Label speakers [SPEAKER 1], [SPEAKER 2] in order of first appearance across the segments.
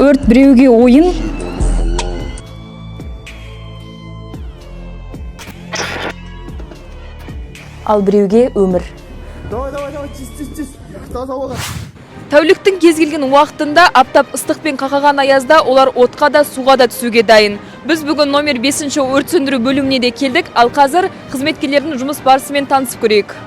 [SPEAKER 1] Өрт біреуге ойын, ал біреуге өмір. Тәуліктің кез келген уақытында аптап ыстықпен қақаған аязда олар отқа да суға да түсуге дайын. Біз бүгін номер 5-ші өрт сөндіру бөліміне де келдік, ал қазір қызметкерлердің жұмыс барысымен танысып көрейік.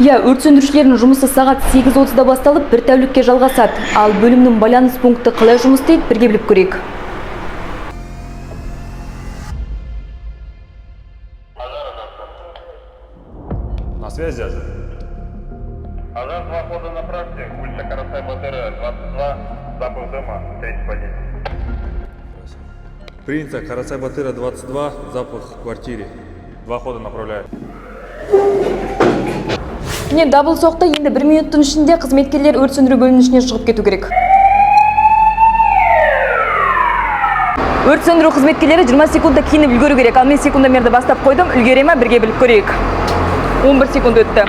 [SPEAKER 1] Өрт сөндірушілердің жұмысы сағат 8:30-да басталып, бір тәулікке жалғасады. Ал бөлімнің байланыс пункті қалай жұмыс істейді, бірге біліп көрейік.
[SPEAKER 2] На связи, Аза.
[SPEAKER 3] Аза, 2 хода направьте, улица Карасай-Батыра, 22, запах дыма, 3 позиция.
[SPEAKER 2] Принято, Карасай-Батыра, 22, запах в квартире. 2 хода направляю.
[SPEAKER 1] Міне дабыл соқты, енді 1 минуттың ішінде қызметкерлер өрт сөндіру бөлімінің ішіне шығып кету керек. Өрт сөндіру қызметкерлері 20 секундта киініп үлгеру керек. Ал мен секундомерді бастап қойдым, үлгере ме, бірге біліп көрейік. 11 секунд өтті.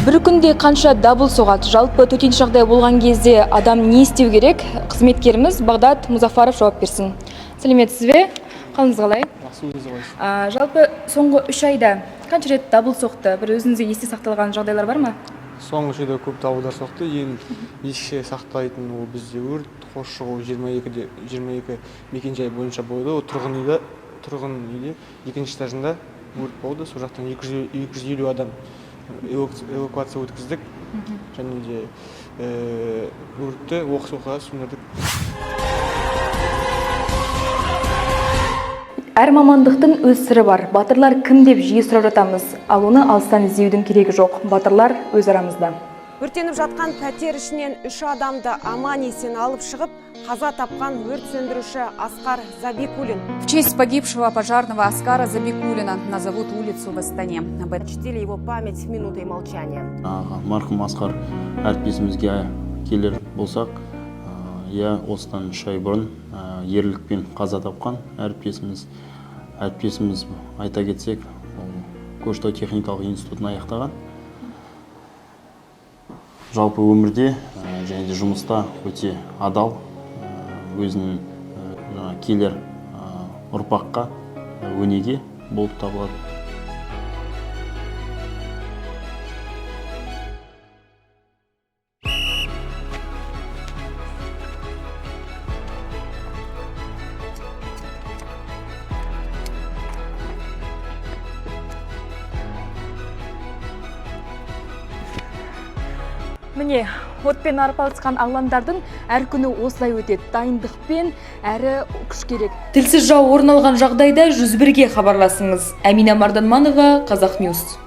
[SPEAKER 1] Бір күнде қанша дабыл соғады? Жалпы төтенше жағдай болған кезде адам не істеу керек? Қызметкеріміз Бағдат Музафаров жауап берсін. Сәлеметсіз бе? Қалыңыз қалай? Жалпы соңғы 3 айда қанша рет дабыл соқты? Бір өзіңізге есте сақталған жағдайлар бар ма?
[SPEAKER 4] Соңғы жерде көп дабылдар соқты. Ең есте сақтайтын ол бізде өрт қосшығу 22 мекенжай бойынша болды. Ол тұрғын үйде екінші этажында өрт болды. Сол жақтан 250 адам эвакуация өткіздік. Және де өртті оқыс оқиға сөндірдік.
[SPEAKER 1] Әр мамандықтың өз сыры бар. Батырлар кім деп жиі сұрап жатамыз. Ал оны алыстан іздеудің керегі жоқ. Батырлар өз арамызда.
[SPEAKER 5] Өртеніп жатқан пәтер ішінен 3 адамды аман-есен алып шығып, қаза тапқан өрт сөндіруші Аскар Забикулин.
[SPEAKER 6] В честь погибшего пожарного Аскара Забикулина назовут улицу в Астане.
[SPEAKER 5] Почтили его память минутой молчания.
[SPEAKER 7] Марқұм Аскар әріптесімізге келер болсақ, осыдан 3 ай бұрын ерлікпен қаза тапқан әріптесіміз айта кетсек, Көкшетау техникалық институтын аяқтаған. Жалпы өмірде және де жұмыста өте адал, өзінің келер ұрпаққа өнеге болып табылады.
[SPEAKER 1] Міне, отпен арпалысқан ағландардың әр күні осылай өтеді. Дайындықпен әрі күш керек. Тілсіз жау орын алған жағдайда 101-ге хабарласыңыз. Әмина Марданманова, Қазақ Ньюс.